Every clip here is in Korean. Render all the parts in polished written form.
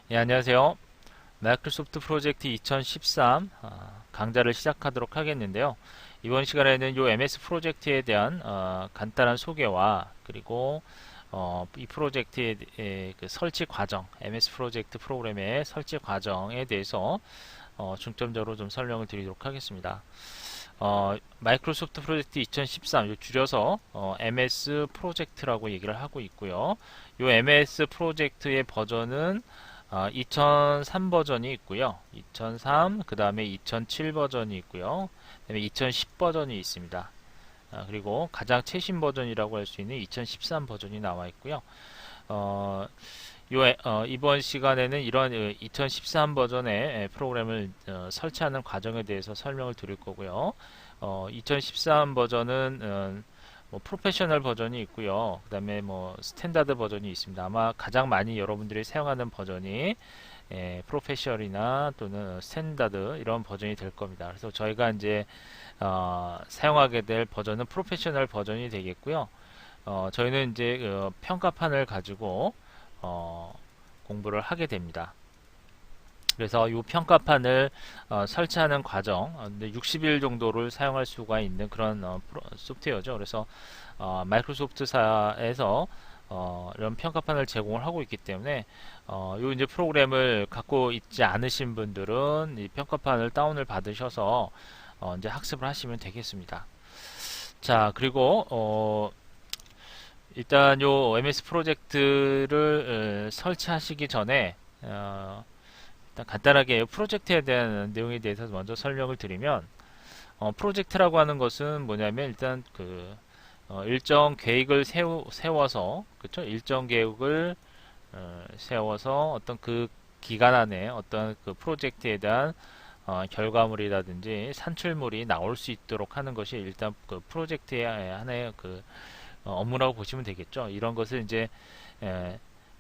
예, 안녕하세요. 마이크로소프트 프로젝트 2013 강좌를 시작하도록 하겠는데요. 이번 시간에는 이 MS 프로젝트에 대한 간단한 소개와 그리고 이 프로젝트의 그 설치 과정, MS 프로젝트 프로그램의 설치 과정에 대해서 중점적으로 좀 설명을 드리도록 하겠습니다. 마이크로소프트 프로젝트 2013 줄여서 MS 프로젝트라고 얘기를 하고 있고요. 이 MS 프로젝트의 버전은 2003 버전이 있고요. 2003, 그 다음에 2007 버전이 있고요. 그 다음에 2010 버전이 있습니다. 그리고 가장 최신 버전이라고 할 수 있는 2013 버전이 나와 있고요. 이번 시간에는 이런 2013 버전의 프로그램을 설치하는 과정에 대해서 설명을 드릴 거고요. 2013 버전은 뭐 프로페셔널 버전이 있고요. 그 다음에 뭐 스탠다드 버전이 있습니다. 아마 가장 많이 여러분들이 사용하는 버전이 프로페셔널이나 또는 스탠다드 이런 버전이 될 겁니다. 그래서 저희가 이제 사용하게 될 버전은 프로페셔널 버전이 되겠고요. 저희는 이제 평가판을 가지고 공부를 하게 됩니다. 그래서 이 평가판을 설치하는 과정, 60일 정도를 사용할 수가 있는 그런 소프트웨어죠. 그래서 마이크로소프트사에서 이런 평가판을 제공을 하고 있기 때문에 이 이제 프로그램을 갖고 있지 않으신 분들은 이 평가판을 다운을 받으셔서 이제 학습을 하시면 되겠습니다. 자, 그리고 일단 요 MS 프로젝트를 설치하시기 전에 일단 간단하게 프로젝트에 대한 내용에 대해서 먼저 설명을 드리면 프로젝트라고 하는 것은 뭐냐면 일단 그 일정 계획을 세워서 그쵸? 일정 계획을 세워서 어떤 그 기간 안에 어떤 그 프로젝트에 대한 결과물이라든지 산출물이 나올 수 있도록 하는 것이 일단 그 프로젝트의 하나의 그 업무라고 보시면 되겠죠. 이런 것을 이제 에,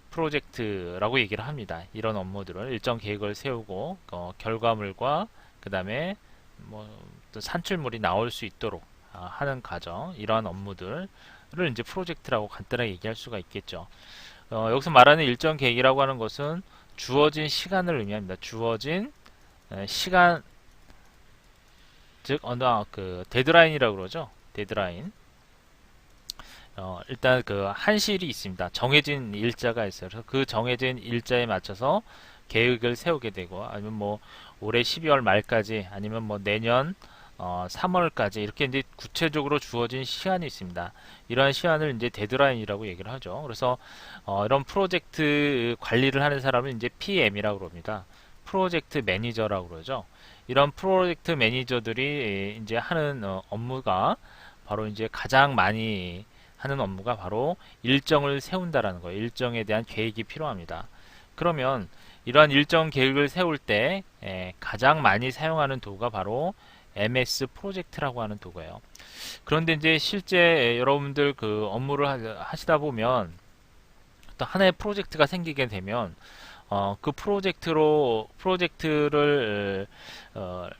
프로젝트라고 얘기를 합니다. 이런 업무들을 일정 계획을 세우고 결과물과 그 다음에 뭐또 산출물이 나올 수 있도록 하는 과정 이러한 업무들을 이제 프로젝트라고 간단하게 얘기할 수가 있겠죠. 여기서 말하는 일정 계획이라고 하는 것은 주어진 시간을 의미합니다. 주어진 시간 즉 어느 그 데드라인이라고 그러죠. 데드라인. 일단 그 한실이 있습니다. 정해진 일자가 있어요. 그래서 그 정해진 일자에 맞춰서 계획을 세우게 되고 아니면 뭐 올해 12월 말까지 아니면 뭐 내년 3월까지 이렇게 이제 구체적으로 주어진 시간이 있습니다. 이러한 시간을 이제 데드라인이라고 얘기를 하죠. 그래서 이런 프로젝트 관리를 하는 사람은 이제 PM이라고 그럽니다. 프로젝트 매니저라고 그러죠. 이런 프로젝트 매니저들이 이제 하는 업무가 바로 이제 가장 많이 하는 업무가 바로 일정을 세운다라는 거예요. 일정에 대한 계획이 필요합니다. 그러면 이러한 일정 계획을 세울 때 가장 많이 사용하는 도구가 바로 MS 프로젝트라고 하는 도구예요. 그런데 이제 실제 여러분들 그 업무를 하시다 보면 또 하나의 프로젝트가 생기게 되면 그 프로젝트를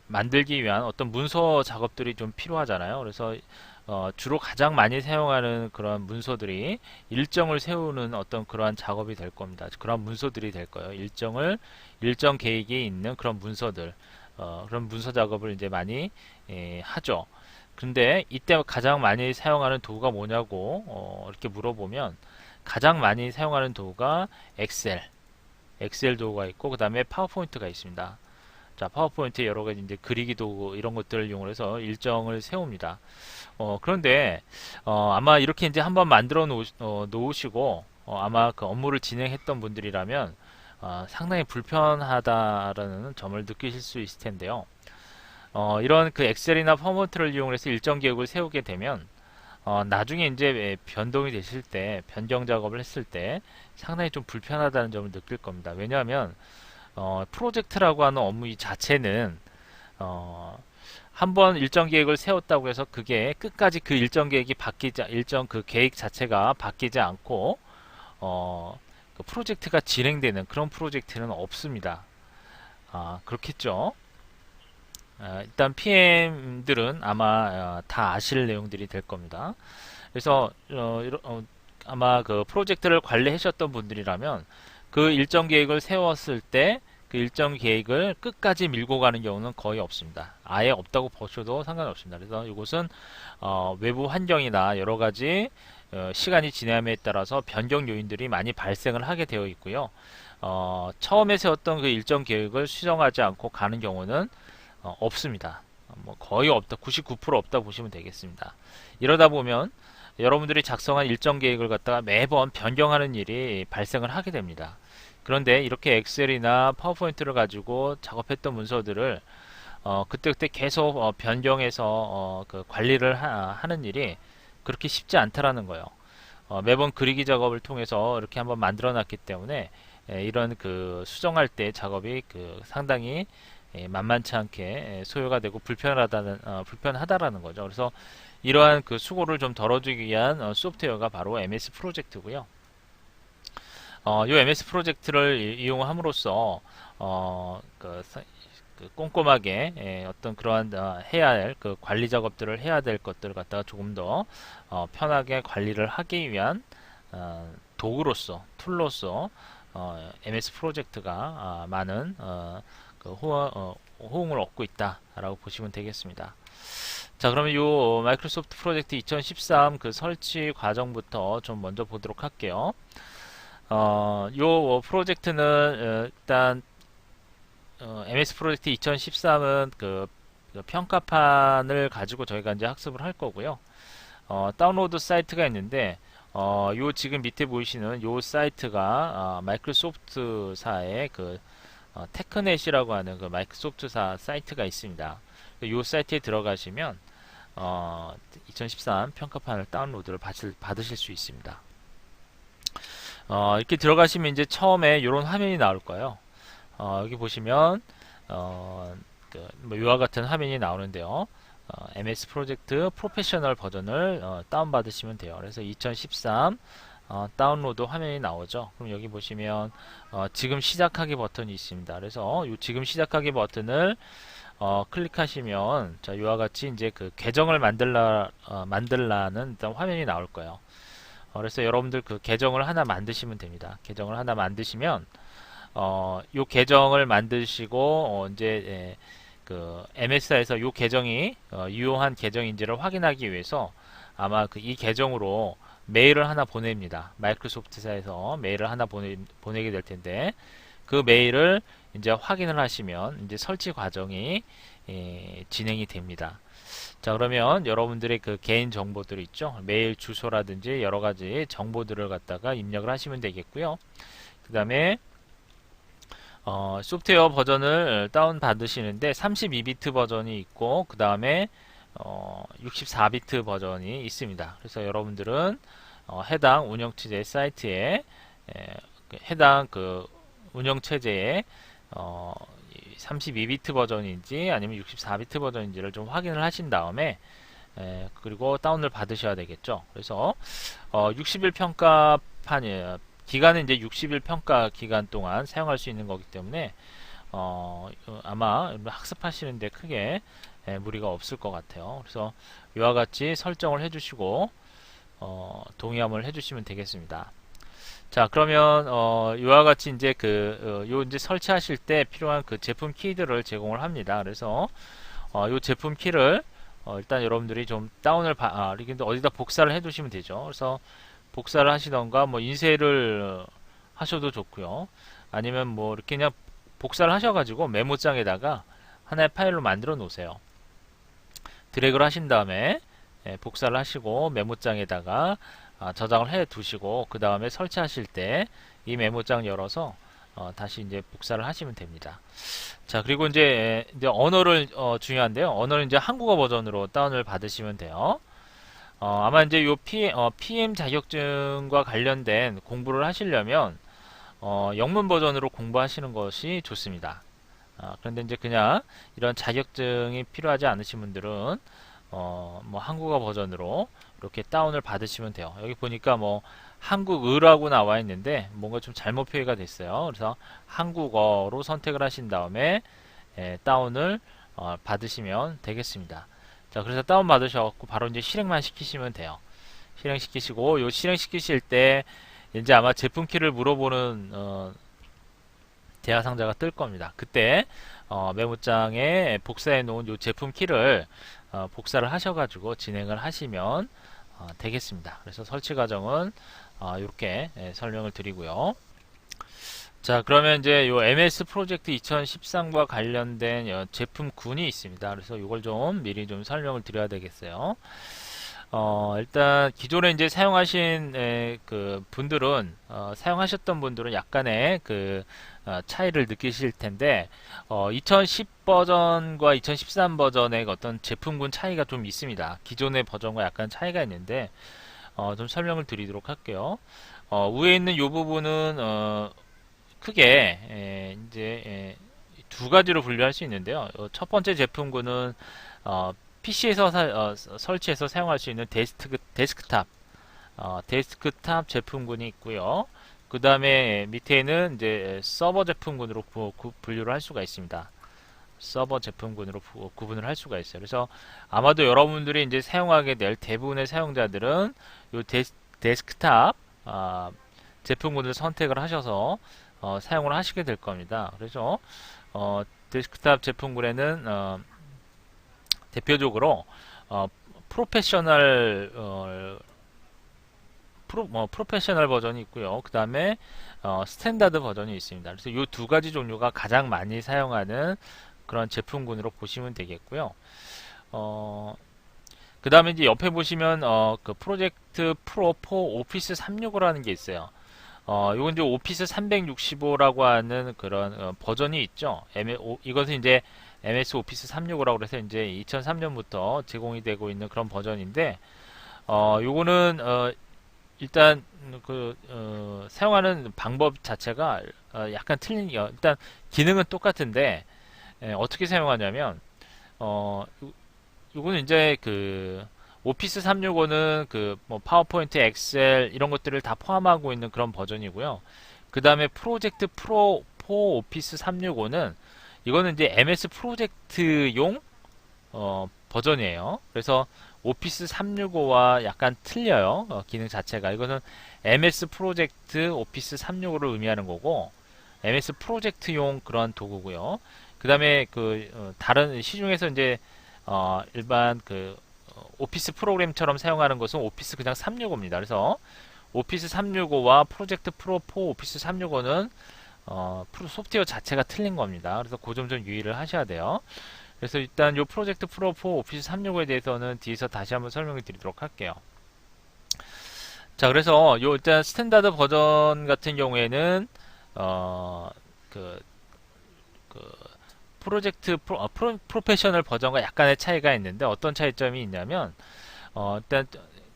만들기 위한 어떤 문서 작업들이 좀 필요하잖아요. 그래서 주로 가장 많이 사용하는 그런 문서들이 일정을 세우는 어떤 그러한 작업이 될 겁니다. 그런 문서들이 될 거예요. 일정 계획이 있는 그런 문서들, 그런 문서 작업을 이제 많이 하죠. 근데 이때 가장 많이 사용하는 도구가 뭐냐고 이렇게 물어보면 가장 많이 사용하는 도구가 엑셀 도구가 있고 그 다음에 파워포인트가 있습니다. 자, 파워포인트에 여러 가지 이제 그리기 도구 이런 것들을 이용해서 일정을 세웁니다. 그런데 아마 이렇게 이제 한번 만들어 놓으시고 아마 그 업무를 진행했던 분들이라면 상당히 불편하다라는 점을 느끼실 수 있을 텐데요. 이런 그 엑셀이나 파워포인트를 이용해서 일정 계획을 세우게 되면 나중에 이제 변동이 되실 때 변경 작업을 했을 때 상당히 좀 불편하다는 점을 느낄 겁니다. 왜냐하면 프로젝트라고 하는 업무 이 자체는 한번 일정 계획을 세웠다고 해서 그게 끝까지 그 일정 계획이 일정 그 계획 자체가 바뀌지 않고 그 프로젝트가 진행되는 그런 프로젝트는 없습니다. 그렇겠죠. 일단 PM들은 아마 다 아실 내용들이 될 겁니다. 그래서 아마 그 프로젝트를 관리하셨던 분들이라면 그 일정 계획을 세웠을 때 그 일정 계획을 끝까지 밀고 가는 경우는 거의 없습니다. 아예 없다고 보셔도 상관없습니다. 그래서 이것은 외부 환경이나 여러 가지 시간이 지남에 따라서 변경 요인들이 많이 발생을 하게 되어 있고요. 처음에 세웠던 그 일정 계획을 수정하지 않고 가는 경우는 없습니다. 뭐 거의 없다, 99% 없다 보시면 되겠습니다. 이러다 보면 여러분들이 작성한 일정 계획을 갖다가 매번 변경하는 일이 발생을 하게 됩니다. 그런데 이렇게 엑셀이나 파워포인트를 가지고 작업했던 문서들을 그때그때 계속 변경해서 그 관리를 하는 일이 그렇게 쉽지 않다라는 거예요. 매번 그리기 작업을 통해서 이렇게 한번 만들어 놨기 때문에 이런 그 수정할 때 작업이 그 상당히 만만치 않게 소요가 되고 불편하다라는 거죠. 그래서 이러한 그 수고를 좀 덜어주기 위한 소프트웨어가 바로 MS 프로젝트고요. 이 MS 프로젝트를 이용함으로써 그 꼼꼼하게 어떤 그러한 해야 할 그 관리 작업들을 해야 될 것들을 갖다가 조금 더 편하게 관리를 하기 위한 도구로서 툴로서 MS 프로젝트가 많은 그 호응을 얻고 있다라고 보시면 되겠습니다. 자, 그러면 이 마이크로소프트 프로젝트 2013 그 설치 과정부터 좀 먼저 보도록 할게요. 요 프로젝트는 일단 MS 프로젝트 2013은 그 평가판을 가지고 저희가 이제 학습을 할 거고요. 다운로드 사이트가 있는데 요 지금 밑에 보이시는 요 사이트가 마이크로소프트사의 그 테크넷이라고 하는 그 마이크로소프트사 사이트가 있습니다. 요 사이트에 들어가시면 2013 평가판을 다운로드를 받으실 수 있습니다. 이렇게 들어가시면 이제 처음에 이런 화면이 나올 거예요. 여기 보시면 뭐 이와 같은 화면이 나오는데요. MS 프로젝트 프로페셔널 버전을 다운받으시면 돼요. 그래서 2013 다운로드 화면이 나오죠. 그럼 여기 보시면 지금 시작하기 버튼이 있습니다. 그래서 이 지금 시작하기 버튼을 클릭하시면 자, 이와 같이 이제 그 계정을 만들라는 일단 화면이 나올 거예요. 그래서 여러분들 그 계정을 하나 만드시면 됩니다. 계정을 하나 만드시면 요 계정을 만드시고 이제 그 MS사에서 요 계정이 유효한 계정인지를 확인하기 위해서 아마 그 이 계정으로 메일을 하나 보냅니다. 마이크로소프트사에서 메일을 하나 보내게 될 텐데 그 메일을 이제 확인을 하시면 이제 설치 과정이 진행이 됩니다. 자, 그러면 여러분들의 그 개인 정보들 있죠. 메일 주소라든지 여러 가지 정보들을 갖다가 입력을 하시면 되겠고요. 그 다음에 소프트웨어 버전을 다운 받으시는데 32비트 버전이 있고 그 다음에 64비트 버전이 있습니다. 그래서 여러분들은 해당 운영체제 사이트에 해당 그 운영체제에 32비트 버전인지 아니면 64비트 버전인지를 좀 확인을 하신 다음에 그리고 다운을 받으셔야 되겠죠. 그래서 60일 평가판이에요. 기간은 이제 60일 평가 기간 동안 사용할 수 있는 거기 때문에 아마 학습하시는데 크게 무리가 없을 것 같아요. 그래서 이와 같이 설정을 해주시고 동의함을 해주시면 되겠습니다. 자, 그러면 이와 같이 이제 요 이제 설치하실 때 필요한 그 제품 키들을 제공을 합니다. 그래서 요 제품 키를 일단 여러분들이 좀 다운을 이렇게 어디다 복사를 해두시면 되죠. 그래서 복사를 하시던가 뭐 인쇄를 하셔도 좋고요. 아니면 뭐 이렇게 그냥 복사를 하셔가지고 메모장에다가 하나의 파일로 만들어 놓으세요. 드래그를 하신 다음에 복사를 하시고 메모장에다가 저장을 해 두시고 그 다음에 설치하실 때 이 메모장 열어서 다시 이제 복사를 하시면 됩니다. 자, 그리고 이제 언어를 중요한데요. 언어는 이제 한국어 버전으로 다운을 받으시면 돼요. 아마 이제 요 PM 자격증과 관련된 공부를 하시려면 영문 버전으로 공부하시는 것이 좋습니다. 그런데 이제 그냥 이런 자격증이 필요하지 않으신 분들은 뭐 한국어 버전으로 이렇게 다운을 받으시면 돼요. 여기 보니까 뭐 한국어라고 나와 있는데 뭔가 좀 잘못 표기가 됐어요. 그래서 한국어로 선택을 하신 다음에 다운을 받으시면 되겠습니다. 자, 그래서 다운 받으셔갖고 바로 이제 실행만 시키시면 돼요. 실행시키시고 요 실행시키실 때 이제 아마 제품 키를 물어보는 대화 상자가 뜰 겁니다. 그때 메모장에 복사해 놓은 요 제품 키를 복사를 하셔가지고 진행을 하시면 되겠습니다. 그래서 설치 과정은 이렇게 설명을 드리고요. 자, 그러면 이제 요 MS 프로젝트 2013과 관련된 제품군이 있습니다. 그래서 이걸 좀 미리 좀 설명을 드려야 되겠어요. 일단 기존에 이제 사용하신 그 분들은 사용하셨던 분들은 약간의 그 차이를 느끼실 텐데 2010 버전과 2013 버전의 어떤 제품군 차이가 좀 있습니다. 기존의 버전과 약간 차이가 있는데 좀 설명을 드리도록 할게요. 위에 있는 이 부분은 크게 이제 두 가지로 분류할 수 있는데요. 첫 번째 제품군은 PC에서 설치해서 사용할 수 있는 데스크탑 제품군이 있고요. 그 다음에 밑에는 이제 서버 제품군으로 분류를 할 수가 있습니다. 서버 제품군으로 구분을 할 수가 있어요. 그래서 아마도 여러분들이 이제 사용하게 될 대부분의 사용자들은 이 데스크탑 제품군을 선택을 하셔서 사용을 하시게 될 겁니다. 그래서 데스크탑 제품군에는 대표적으로 프로페셔널 프로페셔널 버전이 있고요. 그 다음에 스탠다드 버전이 있습니다. 그래서 이 두 가지 종류가 가장 많이 사용하는 그런 제품군으로 보시면 되겠고요. 그 다음에 이제 옆에 보시면 그 프로젝트 프로 4 오피스 365라는 게 있어요. 이건 이제 오피스 365라고 하는 그런 버전이 있죠. 이것은 이제 MS 오피스 365라고 해서 이제 2003년부터 제공이 되고 있는 그런 버전인데, 요거는 일단 사용하는 방법 자체가 약간 일단 기능은 똑같은데 어떻게 사용하냐면 요거는 이제 그 오피스 365는 그 뭐 파워포인트, 엑셀 이런 것들을 다 포함하고 있는 그런 버전이고요. 그 다음에 프로젝트 프로 4 오피스 365는 이거는 이제 MS 프로젝트용 버전이에요. 그래서 오피스 365와 약간 틀려요. 기능 자체가. 이거는 MS 프로젝트 오피스 365를 의미하는 거고 MS 프로젝트용 그런 도구고요. 그 다음에 그 다른 시중에서 이제 일반 그 오피스 프로그램처럼 사용하는 것은 오피스 그냥 365입니다. 그래서 오피스 365와 프로젝트 프로 4 오피스 365는 소프트웨어 자체가 틀린 겁니다. 그래서 그 점 좀 유의를 하셔야 돼요. 그래서 일단 이 프로젝트 프로 4 오피스 365에 대해서는 뒤에서 다시 한번 설명을 드리도록 할게요. 자, 그래서 요 일단 스탠다드 버전 같은 경우에는 그 프로젝트 프로페셔널 버전과 약간의 차이가 있는데 어떤 차이점이 있냐면 일단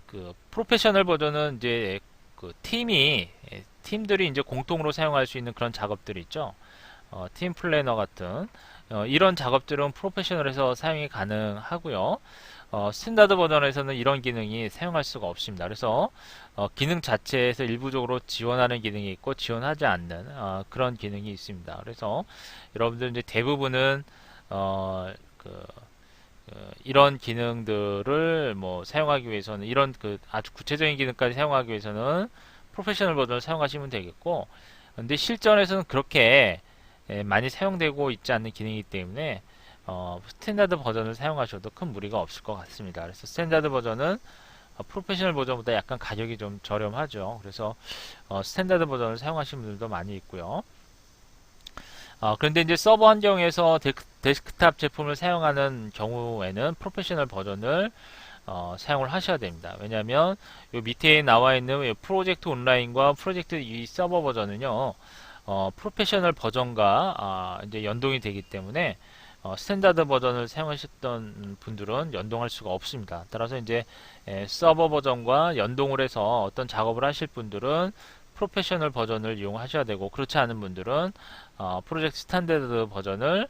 그 프로페셔널 버전은 이제 그 팀들이 이제 공통으로 사용할 수 있는 그런 작업들이 있죠. 팀 플래너 같은 이런 작업들은 프로페셔널에서 사용이 가능하고요. 스탠다드 버전에서는 이런 기능이 사용할 수가 없습니다. 그래서 기능 자체에서 일부적으로 지원하는 기능이 있고 지원하지 않는 그런 기능이 있습니다. 그래서 여러분들 이제 대부분은 이런 기능들을 뭐 사용하기 위해서는 이런 그 아주 구체적인 기능까지 사용하기 위해서는 프로페셔널 버전을 사용하시면 되겠고, 근데 실전에서는 그렇게 많이 사용되고 있지 않는 기능이기 때문에 스탠다드 버전을 사용하셔도 큰 무리가 없을 것 같습니다. 그래서 스탠다드 버전은 프로페셔널 버전보다 약간 가격이 좀 저렴하죠. 그래서 스탠다드 버전을 사용하시는 분들도 많이 있고요. 그런데 이제 서버 환경에서 데스크탑 제품을 사용하는 경우에는 프로페셔널 버전을 사용을 하셔야 됩니다. 왜냐하면 요 밑에 나와 있는 프로젝트 온라인과 프로젝트 이 서버 버전은요, 프로페셔널 버전과 이제 연동이 되기 때문에 스탠다드 버전을 사용하셨던 분들은 연동할 수가 없습니다. 따라서 이제 서버 버전과 연동을 해서 어떤 작업을 하실 분들은 프로페셔널 버전을 이용하셔야 되고, 그렇지 않은 분들은 프로젝트 스탠다드 버전을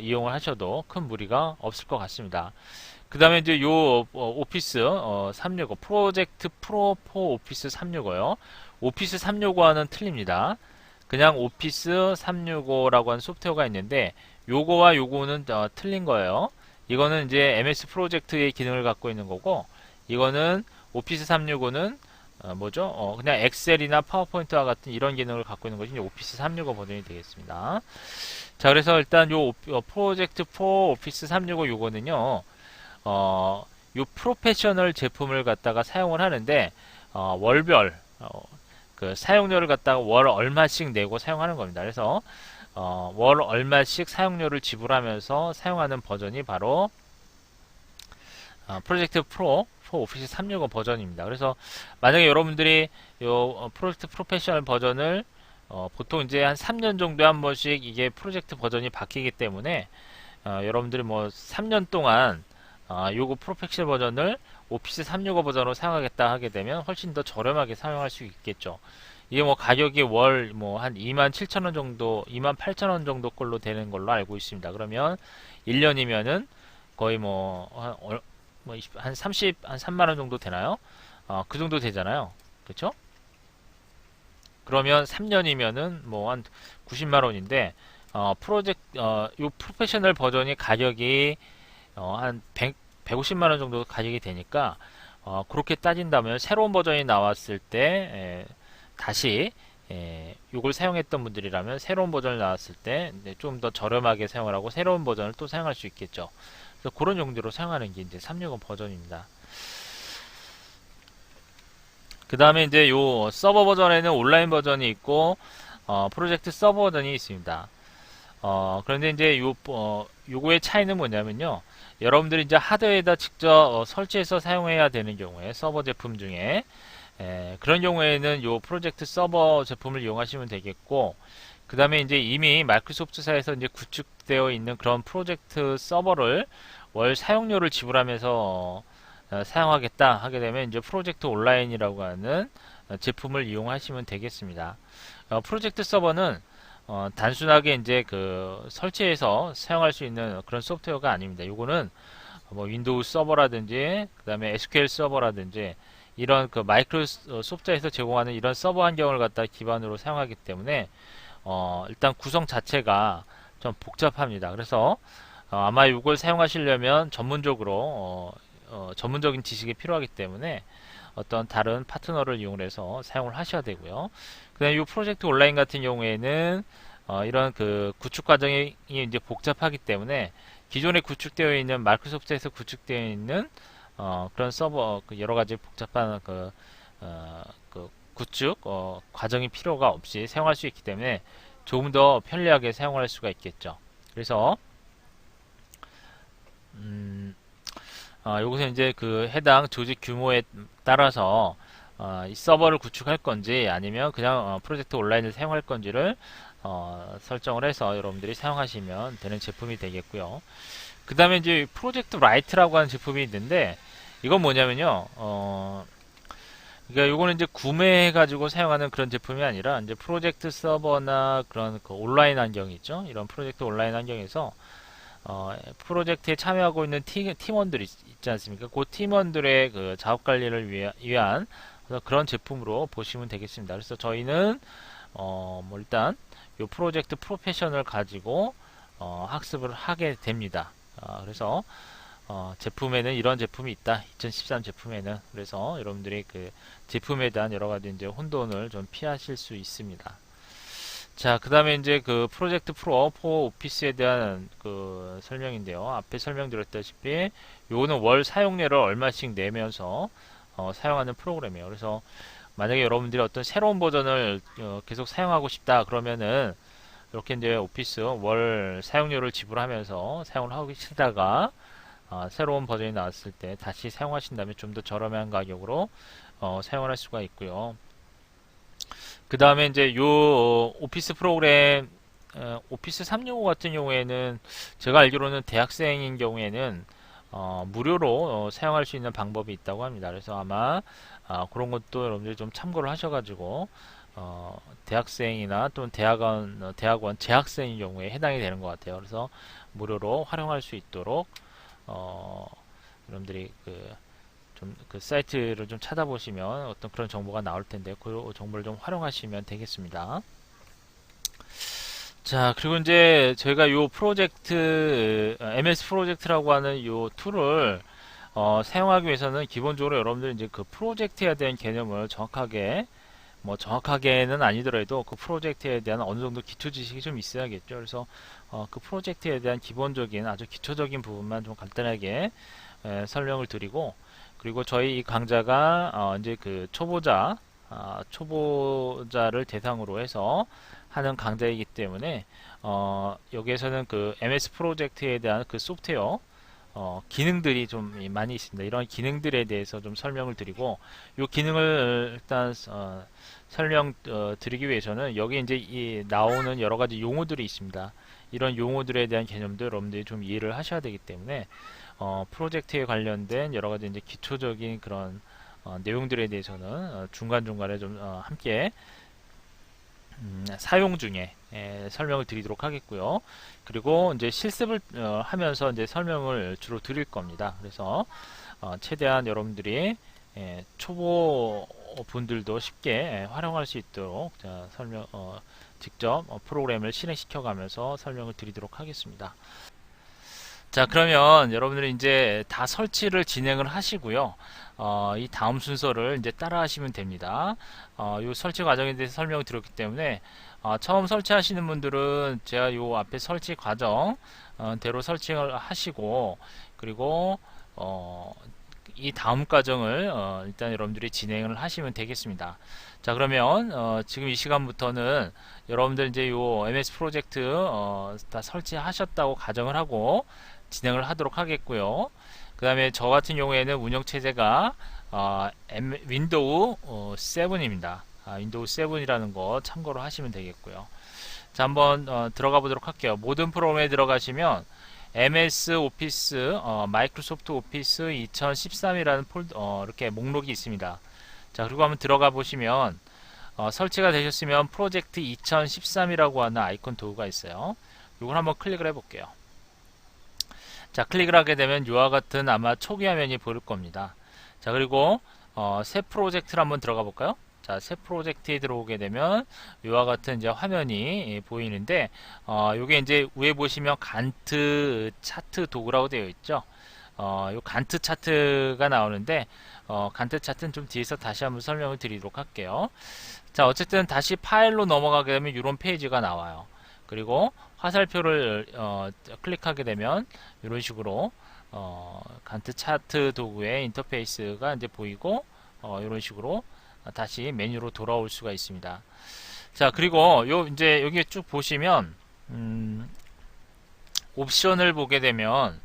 이용을 하셔도 큰 무리가 없을 것 같습니다. 그 다음에 이제 요 오피스 365 프로젝트 프로 4 오피스 365요. 오피스 365와는 틀립니다. 그냥 오피스 365라고 하는 소프트웨어가 있는데 요거와 요거는 틀린 거예요. 이거는 이제 MS 프로젝트의 기능을 갖고 있는 거고, 이거는 오피스 365는 뭐죠? 그냥 엑셀이나 파워포인트와 같은 이런 기능을 갖고 있는 것이 이제 오피스 365 버전이 되겠습니다. 자, 그래서 일단 요 프로젝트 4 오피스 365 요거는요, 요 프로페셔널 제품을 갖다가 사용을 하는데, 월별, 그 사용료를 갖다가 월 얼마씩 내고 사용하는 겁니다. 그래서, 월 얼마씩 사용료를 지불하면서 사용하는 버전이 바로, 프로젝트 프로 4 오피스 365 버전입니다. 그래서 만약에 여러분들이 요 프로젝트 프로페셔널 버전을 보통 이제 한 3년 정도에 한 번씩 이게 프로젝트 버전이 바뀌기 때문에 여러분들이 뭐 3년 동안 요거 프로페셔널 버전을 오피스 365 버전으로 사용하겠다 하게 되면 훨씬 더 저렴하게 사용할 수 있겠죠. 이게 뭐 가격이 월 뭐 한 27,000원 정도, 28,000원 정도 꼴로 되는 걸로 알고 있습니다. 그러면 1년이면은 거의 한 30, 한 3만원 정도 되나요? 그 정도 되잖아요. 그쵸? 그러면 3년이면은 뭐 한 90만원인데, 요 프로페셔널 버전이 가격이, 한 150만원 정도 가격이 되니까, 그렇게 따진다면 새로운 버전이 나왔을 때, 다시, 요걸 사용했던 분들이라면 새로운 버전을 나왔을 때 좀 더 저렴하게 사용을 하고 새로운 버전을 또 사용할 수 있겠죠. 그래서 그런 용도로 사용하는 게 이제 365 버전입니다. 그 다음에 이제 요 서버 버전에는 온라인 버전이 있고 프로젝트 서버 버전이 있습니다. 그런데 이제 요거의 차이는 뭐냐면요. 여러분들이 이제 하드웨어에다 직접 설치해서 사용해야 되는 경우에 서버 제품 중에 그런 경우에는 요 프로젝트 서버 제품을 이용하시면 되겠고 그 다음에 이제 이미 마이크로소프트사에서 이제 구축되어 있는 그런 프로젝트 서버를 월 사용료를 지불하면서 사용하겠다 하게 되면 이제 프로젝트 온라인이라고 하는 제품을 이용하시면 되겠습니다. 프로젝트 서버는 단순하게 이제 그 설치해서 사용할 수 있는 그런 소프트웨어가 아닙니다. 요거는 뭐 윈도우 서버라든지 그 다음에 SQL 서버라든지 이런 그 마이크로소프트에서 제공하는 이런 서버 환경을 갖다 기반으로 사용하기 때문에 일단 구성 자체가 좀 복잡합니다. 그래서 아마 이걸 사용하시려면 전문적으로 전문적인 지식이 필요하기 때문에 어떤 다른 파트너를 이용해서 사용을 하셔야 되고요. 그 다음에 이 프로젝트 온라인 같은 경우에는 이런 그 구축 과정이 이제 복잡하기 때문에 기존에 구축되어 있는 마이크로소프트에서 구축되어 있는 그런 서버 그 여러 가지 복잡한 그 구축 과정이 필요가 없이 사용할 수 있기 때문에 조금 더 편리하게 사용할 수가 있겠죠. 그래서 여기서 이제 그 해당 조직 규모에 따라서 이 서버를 구축할 건지 아니면 그냥 프로젝트 온라인을 사용할 건지를 설정을 해서 여러분들이 사용하시면 되는 제품이 되겠고요. 그 다음에 이제 프로젝트 라이트라고 하는 제품이 있는데 이건 뭐냐면요. 그러니까 요거는 이제 구매해가지고 사용하는 그런 제품이 아니라 이제 프로젝트 서버나 그런 그 온라인 환경이 있죠. 이런 프로젝트 온라인 환경에서 프로젝트에 참여하고 있는 팀원들이 있지 않습니까? 그 팀원들의 그 작업 관리를 위한 그런 제품으로 보시면 되겠습니다. 그래서 저희는 뭐 일단 요 프로젝트 프로페셔널 가지고 학습을 하게 됩니다. 그래서 제품에는 이런 제품이 있다. 2013 제품에는 그래서 여러분들이 그 제품에 대한 여러 가지 이제 혼돈을 좀 피하실 수 있습니다. 자, 그 다음에 이제 그 프로젝트 프로 4 오피스에 대한 그 설명인데요. 앞에 설명드렸다시피 요거는 월 사용료를 얼마씩 내면서 사용하는 프로그램이에요. 그래서 만약에 여러분들이 어떤 새로운 버전을 계속 사용하고 싶다 그러면은 이렇게 이제 오피스 월 사용료를 지불하면서 사용을 하고 계시다가 새로운 버전이 나왔을 때 다시 사용하신다면 좀 더 저렴한 가격으로 사용을 할 수가 있고요. 그 다음에 이제 요 오피스 프로그램 오피스 365 같은 경우에는 제가 알기로는 대학생인 경우에는 무료로 사용할 수 있는 방법이 있다고 합니다. 그래서 아마 그런 것도 여러분들이 좀 참고를 하셔가지고 대학생이나 또는 대학원 재학생인 경우에 해당이 되는 것 같아요. 그래서 무료로 활용할 수 있도록 여러분들이 그 사이트를 좀 찾아보시면 어떤 그런 정보가 나올 텐데 그 정보를 좀 활용하시면 되겠습니다. 자, 그리고 이제 저희가 요 프로젝트 MS 프로젝트라고 하는 요 툴을 사용하기 위해서는 기본적으로 여러분들 이제 그 프로젝트에 대한 개념을 정확하게, 뭐 정확하게는 아니더라도 그 프로젝트에 대한 어느 정도 기초 지식이 좀 있어야겠죠. 그래서 그 프로젝트에 대한 기본적인 아주 기초적인 부분만 좀 간단하게 설명을 드리고, 그리고 저희 이 강좌가 이제 그 초보자를 대상으로 해서 하는 강좌이기 때문에 여기에서는 그 MS 프로젝트에 대한 그 소프트웨어 기능들이 좀 많이 있습니다. 이런 기능들에 대해서 좀 설명을 드리고, 이 기능을 일단 설명 드리기 위해서는 여기 이제 나오는 여러 가지 용어들이 있습니다. 이런 용어들에 대한 개념도 여러분들이 좀 이해를 하셔야 되기 때문에 프로젝트에 관련된 여러 가지 이제 기초적인 그런 내용들에 대해서는 중간중간에 좀 함께 사용 중에 설명을 드리도록 하겠고요. 그리고 이제 실습을 하면서 이제 설명을 주로 드릴 겁니다. 그래서 최대한 여러분들이 초보 분들도 쉽게 활용할 수 있도록 직접 프로그램을 실행시켜 가면서 설명을 드리도록 하겠습니다. 자, 그러면 여러분들이 이제 다 설치를 진행을 하시고요. 이 다음 순서를 이제 따라 하시면 됩니다. 이 설치 과정에 대해서 설명을 드렸기 때문에 처음 설치하시는 분들은 제가 이 앞에 설치 과정 대로 설치를 하시고, 그리고 이 다음 과정을 일단 여러분들이 진행을 하시면 되겠습니다. 자, 그러면 지금 이 시간부터는 여러분들 이제 요 MS 프로젝트 다 설치하셨다고 가정을 하고 진행을 하도록 하겠고요. 그 다음에 저 같은 경우에는 운영체제가 윈도우 7입니다. 윈도우 7이라는 거 참고로 하시면 되겠고요. 자, 한번 들어가 보도록 할게요. 모든 프로그램에 들어가시면 MS 오피스, 마이크로소프트 오피스 2013이라는 이렇게 목록이 있습니다. 자, 그리고 한번 들어가 보시면 설치가 되셨으면 프로젝트 2013이라고 하는 아이콘 도구가 있어요. 이걸 한번 클릭을 해볼게요. 자, 클릭을 하게 되면 이와 같은 아마 초기 화면이 보일 겁니다. 자, 그리고 새 프로젝트를 한번 들어가 볼까요? 자, 새 프로젝트에 들어오게 되면 이와 같은 이제 화면이 보이는데, 요게 이제 위에 보시면 간트 차트 도구라고 되어 있죠. 요 간트 차트가 나오는데, 간트 차트는 좀 뒤에서 다시 한번 설명을 드리도록 할게요. 자, 어쨌든 다시 파일로 넘어가게 되면 이런 페이지가 나와요. 그리고 화살표를 클릭하게 되면 이런 식으로 간트 차트 도구의 인터페이스가 이제 보이고, 이런 식으로 다시 메뉴로 돌아올 수가 있습니다. 자, 그리고 이제 여기 쭉 보시면 옵션을 보게 되면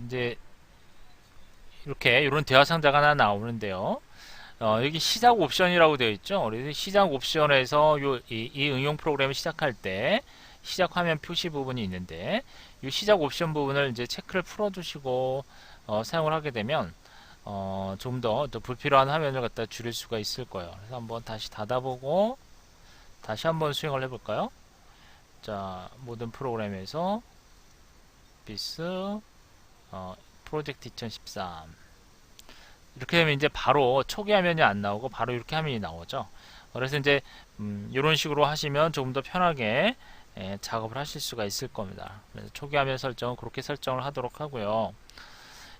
이제 이렇게 이런 대화 상자가 하나 나오는데요. 여기 시작 옵션이라고 되어 있죠. 그래서 시작 옵션에서 이 응용 프로그램을 시작할 때 시작 화면 표시 부분이 있는데, 이 시작 옵션 부분을 이제 체크를 풀어주시고 사용을 하게 되면 좀 더 불필요한 화면을 갖다 줄일 수가 있을 거예요. 그래서 한번 다시 닫아보고 다시 한번 수행을 해볼까요? 자, 모든 프로그램에서 비스 프로젝트 2013 이렇게 되면 이제 바로 초기 화면이 안 나오고 바로 이렇게 화면이 나오죠. 그래서 이제 이런 식으로 하시면 조금 더 편하게 작업을 하실 수가 있을 겁니다. 그래서 초기 화면 설정은 그렇게 설정을 하도록 하고요.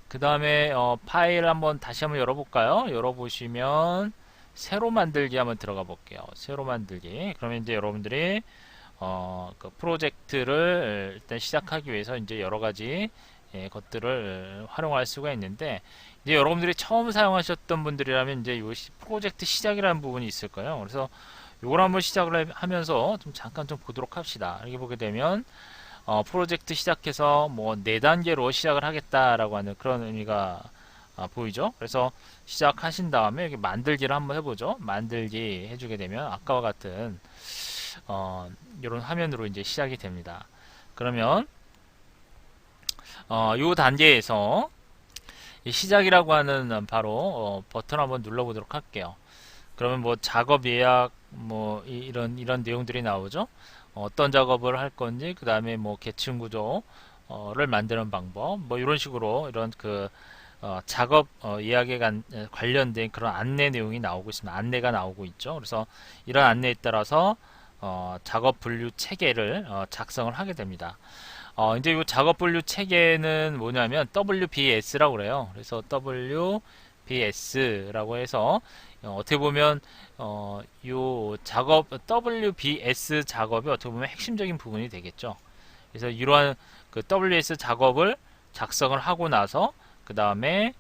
그 다음에 파일 한번 다시 한번 열어볼까요? 열어보시면 새로 만들기 한번 들어가 볼게요. 새로 만들기. 그러면 이제 여러분들이 그 프로젝트를 일단 시작하기 위해서 이제 여러 가지 것들을 활용할 수가 있는데, 이제 여러분들이 처음 사용하셨던 분들이라면 이제 요 프로젝트 시작이라는 부분이 있을 거예요. 그래서 요걸 한번 시작을 하면서 좀 잠깐 좀 보도록 합시다. 이렇게 보게 되면 프로젝트 시작해서 뭐 4단계로 시작을 하겠다라고 하는 그런 의미가 보이죠. 그래서 시작하신 다음에 여기 만들기를 한번 해보죠. 만들기 해주게 되면 아까와 같은 이런 화면으로 이제 시작이 됩니다. 그러면 요 단계에서 시작이라고 하는 바로 버튼 한번 눌러보도록 할게요. 그러면 뭐 작업 예약 뭐 이런 내용들이 나오죠. 어떤 작업을 할 건지, 그 다음에 뭐 계층 구조를 만드는 방법, 뭐 이런 식으로 이런 그 작업 예약에 관련된 그런 안내 내용이 나오고 있습니다. 안내가 나오고 있죠. 그래서 이런 안내에 따라서 작업 분류 체계를 작성을 하게 됩니다. 이제 이 작업 분류 체계는 뭐냐면 WBS라고 그래요. 그래서 WBS라고 해서 어떻게 보면 요 작업 WBS 작업이 어떻게 보면 핵심적인 부분이 되겠죠. 그래서 이러한 그 WS 작업을 작성을 하고 나서 그 다음에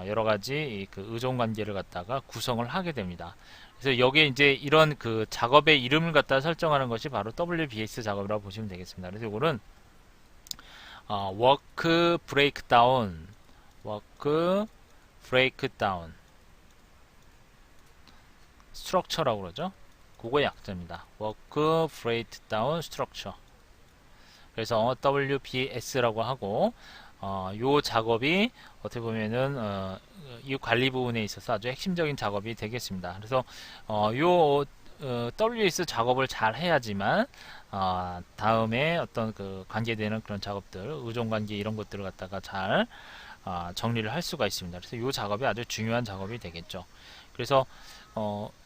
여러 가지 그 의존 관계를 갖다가 구성을 하게 됩니다. 그래서 여기에 이제 이런 그 작업의 이름을 갖다 설정하는 것이 바로 WBS 작업이라고 보시면 되겠습니다. 그래서 이거는 워크 브레이크다운, 워크 브레이크다운 스트럭처라고 그러죠. 그거의 약자입니다. 워크 브레이크다운 스트럭처. 그래서 WBS라고 하고 요 작업이 어떻게 보면은 이 관리 부분에 있어서 아주 핵심적인 작업이 되겠습니다. 그래서 요 WS 작업을 잘 해야지만 다음에 어떤 그 관계되는 그런 작업들, 의존 관계 이런 것들을 갖다가 잘 정리를 할 수가 있습니다. 그래서 이 작업이 아주 중요한 작업이 되겠죠. 그래서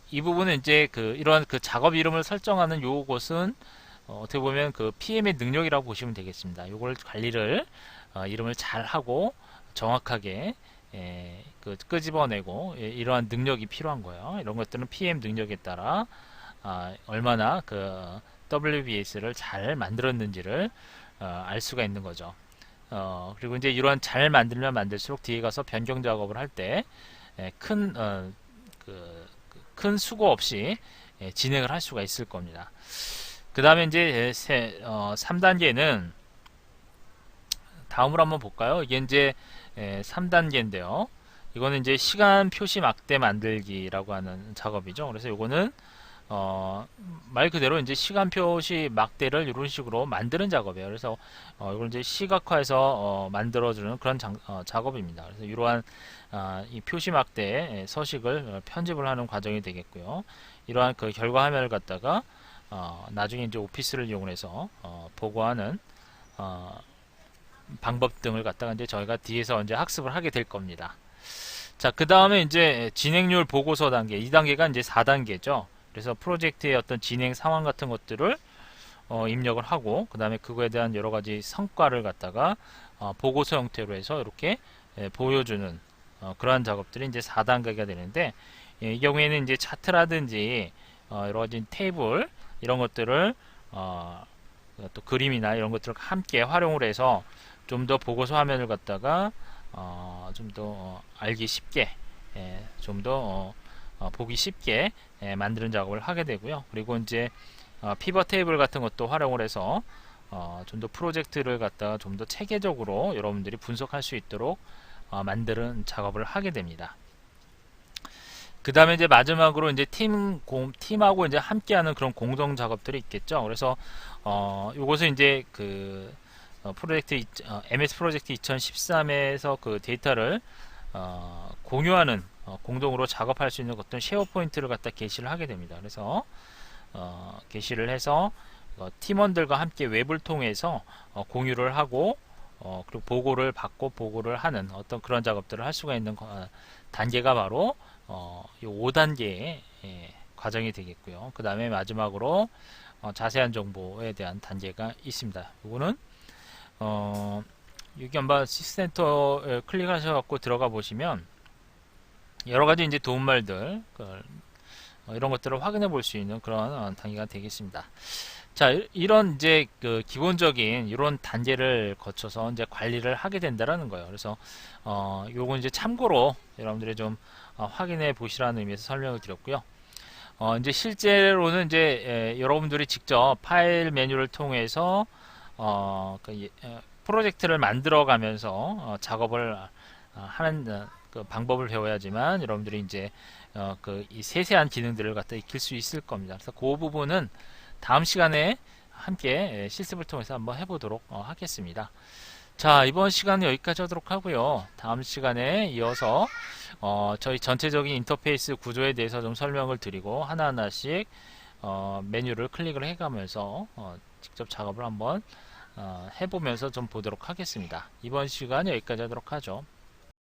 이 부분은 이제 그 이런 그 작업 이름을 설정하는 요것은 어떻게 보면 그 PM의 능력이라고 보시면 되겠습니다. 요걸 관리를 이름을 잘 하고 정확하게 그 끄집어내고 이러한 능력이 필요한 거예요. 이런 것들은 PM 능력에 따라 얼마나 그 WBS를 잘 만들었는지를 알 수가 있는 거죠. 그리고 이제 이러한 잘 만들면 만들수록 뒤에 가서 변경 작업을 할 때 큰 수고 없이 진행을 할 수가 있을 겁니다. 그 다음에 이제 3단계는 다음으로 한번 볼까요? 이게 이제 3단계인데요. 이거는 이제 시간 표시 막대 만들기라고 하는 작업이죠. 그래서 이거는 말 그대로 이제 시간 표시 막대를 이런 식으로 만드는 작업이에요. 그래서 이걸 이제 시각화해서 만들어주는 그런 작업입니다. 그래서 이러한 이 표시 막대 서식을 편집을 하는 과정이 되겠고요. 이러한 그 결과 화면을 갖다가 나중에 이제 오피스를 이용해서 보고하는 방법 등을 갖다가 이제 저희가 뒤에서 이제 학습을 하게 될 겁니다. 자, 그 다음에 이제 진행률 보고서 단계, 이 단계가 이제 4단계죠. 그래서 프로젝트의 어떤 진행 상황 같은 것들을 입력을 하고, 그 다음에 그거에 대한 여러 가지 성과를 갖다가 보고서 형태로 해서 이렇게 보여주는 그러한 작업들이 이제 4단계가 되는데, 이 경우에는 이제 차트라든지 여러 가지 테이블 이런 것들을 또 그림이나 이런 것들을 함께 활용을 해서 좀 더 보고서 화면을 갖다가 좀 더 알기 쉽게 좀 더 보기 쉽게 만드는 작업을 하게 되고요. 그리고 이제 피벗 테이블 같은 것도 활용을 해서 좀 더 프로젝트를 갖다가 좀 더 체계적으로 여러분들이 분석할 수 있도록 만드는 작업을 하게 됩니다. 그 다음에 이제 마지막으로 이제 팀하고 이제 함께하는 그런 공동 작업들이 있겠죠. 그래서 요것은 이제 그 프로젝트 MS 프로젝트 2013에서 그 데이터를 공유하는 공동으로 작업할 수 있는 어떤 쉐어 포인트를 갖다 게시를 하게 됩니다. 그래서 게시를 해서 팀원들과 함께 웹을 통해서 공유를 하고 그리고 보고를 받고 보고를 하는 어떤 그런 작업들을 할 수가 있는 단계가 바로 이 5단계의 과정이 되겠고요. 그 다음에 마지막으로 자세한 정보에 대한 단계가 있습니다. 이거는 여기 한번 시스템터에 클릭하셔서 들어가 보시면 여러 가지 이제 도움말들 이런 것들을 확인해 볼 수 있는 그런 단계가 되겠습니다. 자, 이런 이제 그 기본적인 이런 단계를 거쳐서 이제 관리를 하게 된다라는 거예요. 그래서 요건 이제 참고로 여러분들이 좀 확인해 보시라는 의미에서 설명을 드렸고요. 이제 실제로는 이제 여러분들이 직접 파일 메뉴를 통해서 프로젝트를 만들어 가면서 작업을 하는 그 방법을 배워야지만 여러분들이 이제 이 세세한 기능들을 갖다 익힐 수 있을 겁니다. 그래서 그 부분은 다음 시간에 함께 실습을 통해서 한번 해보도록 하겠습니다. 자, 이번 시간은 여기까지 하도록 하고요. 다음 시간에 이어서 저희 전체적인 인터페이스 구조에 대해서 좀 설명을 드리고 하나하나씩 메뉴를 클릭을 해가면서 직접 작업을 한번 해보면서 좀 보도록 하겠습니다. 이번 시간 여기까지 하도록 하죠.